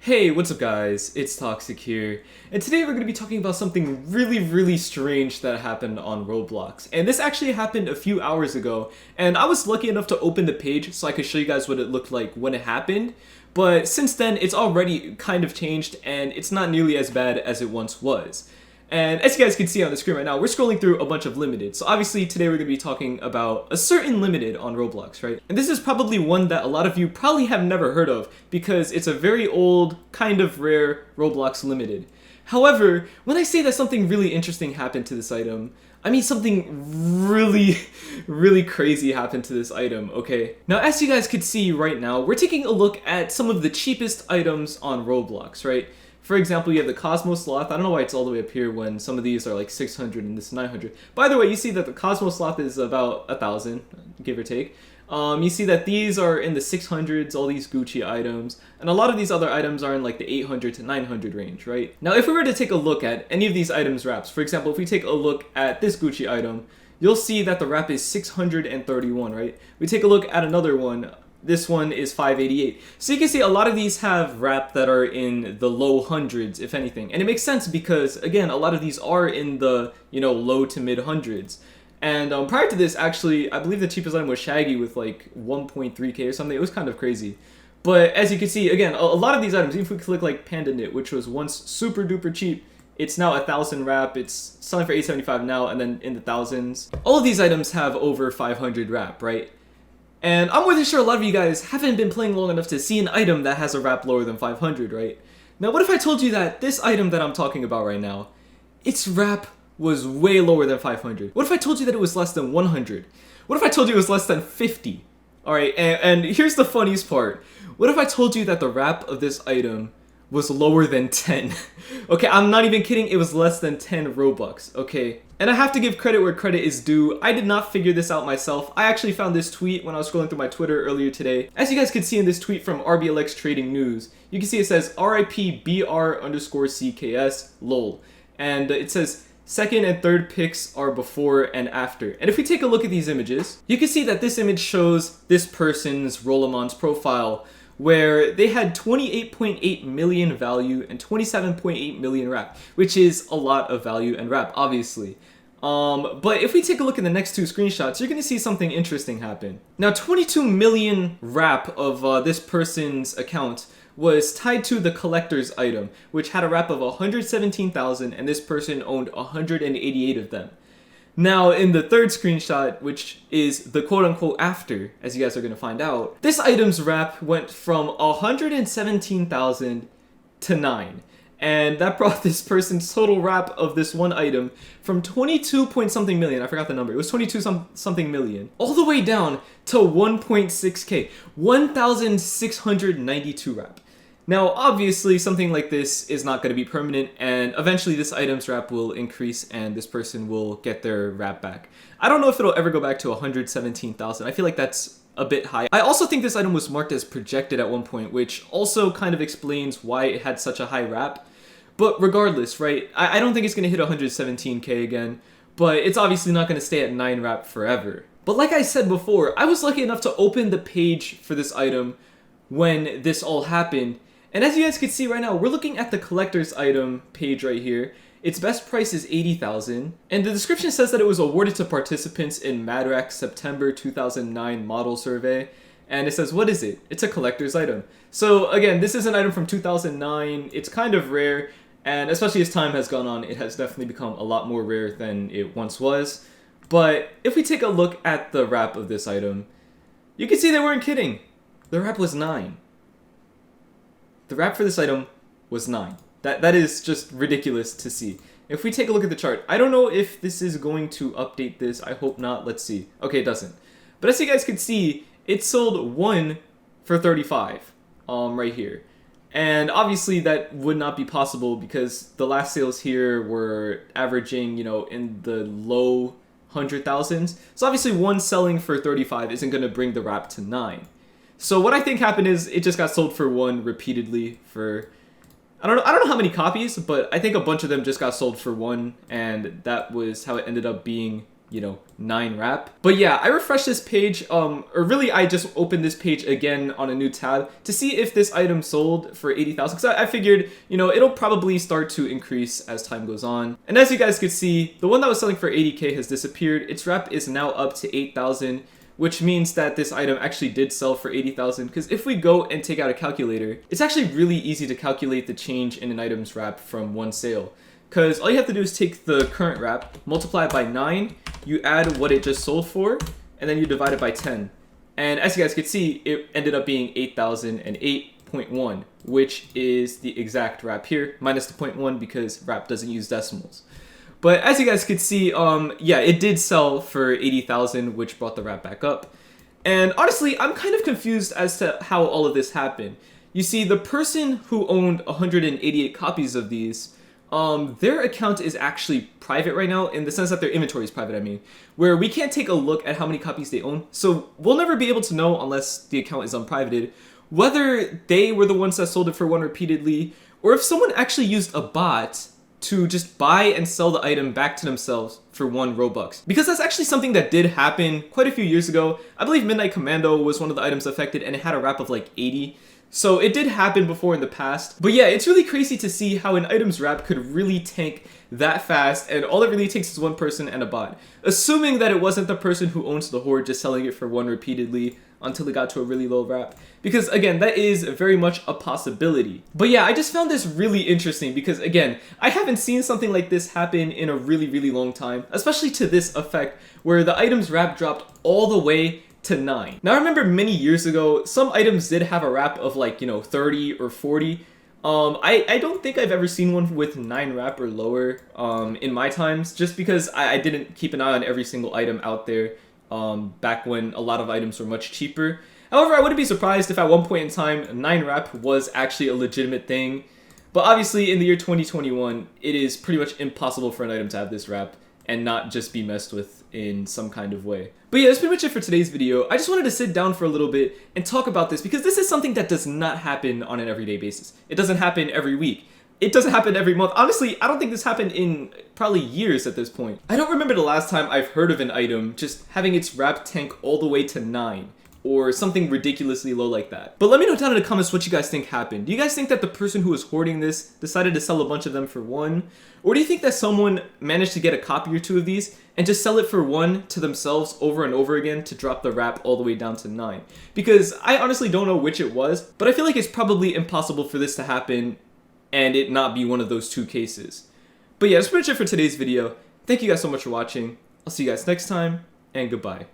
Hey, what's up guys? It's Toxic here, and today we're going to be talking about something really strange that happened on Roblox. And this actually happened a few hours ago, and I was lucky enough to open the page so I could show you guys what it looked like when it happened. But since then, it's already kind of changed, and it's not nearly as bad as it once was. And as you guys can see on the screen right now, we're scrolling through a bunch of limited. So obviously today we're going to be talking about a certain limited on Roblox, right? And this is probably one that a lot of you probably have never heard of because it's a very old, kind of rare Roblox limited. However, when I say that something really interesting happened to this item, I mean something really crazy happened to this item, okay? Now as you guys could see right now, we're taking a look at some of the cheapest items on Roblox, right? For example, you have the Cosmo Sloth. I don't know why it's all the way up here when some of these are like 600 and this 900. By the way, you see that the Cosmo Sloth is about 1,000, give or take. You see that these are in the 600s, all these Gucci items, and a lot of these other items are in like the 800 to 900 range, right? Now, if we were to take a look at any of these items' wraps, for example, if we take a look at this Gucci item, you'll see that the wrap is 631, right? We take a look at another one. This one is 588. So you can see a lot of these have wrap that are in the low hundreds, if anything. And it makes sense because, again, a lot of these are in the, low to mid hundreds. And prior to this, actually, I believe the cheapest item was Shaggy with like 1.3k or something. It was kind of crazy. But as you can see, again, a lot of these items, even if we click like Panda Knit, which was once super duper cheap, it's now 1,000 wrap. It's selling for 875 now, and then in the thousands. All of these items have over 500 wrap, right? And I'm more than sure a lot of you guys haven't been playing long enough to see an item that has a wrap lower than 500, right? Now, what if I told you that this item that I'm talking about right now, its wrap was way lower than 500? What if I told you that it was less than 100? What if I told you it was less than 50? Alright, and here's the funniest part. What if I told you that the wrap of this item was lower than 10? Okay, I'm not even kidding, it was less than 10 Robux, okay? And I have to give credit where credit is due. I did not figure this out myself. I actually found this tweet when I was scrolling through my Twitter earlier today. As you guys can see in this tweet from RBLX Trading News, you can see it says RIP BR_CKS lol. And it says second and third pics are before and after. And if we take a look at these images, you can see that this image shows this person's Rollamon's profile, where they had 28.8 million value and 27.8 million wrap, which is a lot of value and wrap, obviously. But if we take a look at the next two screenshots, you're going to see something interesting happen. Now, 22 million wrap of this person's account was tied to the collector's item, which had a wrap of 117,000, and this person owned 188 of them. Now, in the third screenshot, which is the quote-unquote after, as you guys are going to find out, this item's wrap went from 117,000 to 9. And that brought this person's total wrap of this one item from 22 point something million, I forgot the number, it was 22 something million, all the way down to 1.6k, 1,692 wrap. Now, obviously, something like this is not going to be permanent, and eventually this item's wrap will increase and this person will get their wrap back. I don't know if it'll ever go back to 117,000. I feel like that's a bit high. I also think this item was marked as projected at one point, which also kind of explains why it had such a high wrap. But regardless, right, I don't think it's going to hit 117k again, but it's obviously not going to stay at 9 wrap forever. But like I said before, I was lucky enough to open the page for this item when this all happened. And as you guys can see right now, we're looking at the collector's item page right here. Its best price is 80,000, and the description says that it was awarded to participants in Madrak's September 2009 model survey. And it says, what is it? It's a collector's item. So again, this is an item from 2009. It's kind of rare, and especially as time has gone on, it has definitely become a lot more rare than it once was. But if we take a look at the wrap of this item, you can see they weren't kidding. The wrap was 9. The wrap for this item was 9. That is just ridiculous to see. If we take a look at the chart, I don't know if this is going to update this. I hope not. Let's see. Okay, it doesn't. But as you guys can see, it sold 1 for 35 right here. And obviously that would not be possible because the last sales here were averaging, in the low 100,000s. So obviously 1 selling for 35 isn't going to bring the wrap to 9. So what I think happened is it just got sold for 1 repeatedly for, I don't know how many copies, but I think a bunch of them just got sold for 1, and that was how it ended up being, 9 wrap. But yeah, I refreshed this page, or really I just opened this page again on a new tab to see if this item sold for 80,000, because I figured, it'll probably start to increase as time goes on. And as you guys could see, the one that was selling for 80k has disappeared. Its wrap is now up to 8,000, which means that this item actually did sell for 80,000, because if we go and take out a calculator, it's actually really easy to calculate the change in an item's wrap from one sale. Because all you have to do is take the current wrap, multiply it by 9, you add what it just sold for, and then you divide it by 10. And as you guys can see, it ended up being 8,008.1, which is the exact wrap here, minus the 0.1 because wrap doesn't use decimals. But as you guys could see, yeah, it did sell for 80,000, which brought the wrap back up. And honestly, I'm kind of confused as to how all of this happened. You see, the person who owned 188 copies of these, their account is actually private right now, in the sense that their inventory is private, where we can't take a look at how many copies they own. So we'll never be able to know, unless the account is unprivated, whether they were the ones that sold it for one repeatedly, or if someone actually used a bot to just buy and sell the item back to themselves for 1 Robux. Because that's actually something that did happen quite a few years ago. I believe Midnight Commando was one of the items affected, and it had a wrap of like 80. So it did happen before in the past. But yeah, it's really crazy to see how an item's wrap could really tank that fast, and all it really takes is one person and a bot. Assuming that it wasn't the person who owns the hoard just selling it for 1 repeatedly until it got to a really low wrap. Because again, that is very much a possibility. But yeah, I just found this really interesting because again, I haven't seen something like this happen in a really, really long time, especially to this effect where the item's wrap dropped all the way to 9. Now I remember many years ago, some items did have a wrap of like, 30 or 40. I don't think I've ever seen one with 9 wrap or lower in my times, just because I didn't keep an eye on every single item out there back when a lot of items were much cheaper. However, I wouldn't be surprised if at one point in time 9 wrap was actually a legitimate thing. But obviously in the year 2021, it is pretty much impossible for an item to have this wrap and not just be messed with in some kind of way. But yeah, that's pretty much it for today's video. I just wanted to sit down for a little bit and talk about this because this is something that does not happen on an everyday basis. It doesn't happen every week. It doesn't happen every month. Honestly, I don't think this happened in probably years at this point. I don't remember the last time I've heard of an item just having its wrap tank all the way to 9. Or something ridiculously low like that. But let me know down in the comments what you guys think happened. Do you guys think that the person who was hoarding this decided to sell a bunch of them for 1? Or do you think that someone managed to get a copy or 2 of these and just sell it for 1 to themselves over and over again to drop the wrap all the way down to 9? Because I honestly don't know which it was, but I feel like it's probably impossible for this to happen and it not be one of those 2 cases. But yeah, that's pretty much it for today's video. Thank you guys so much for watching. I'll see you guys next time, and goodbye.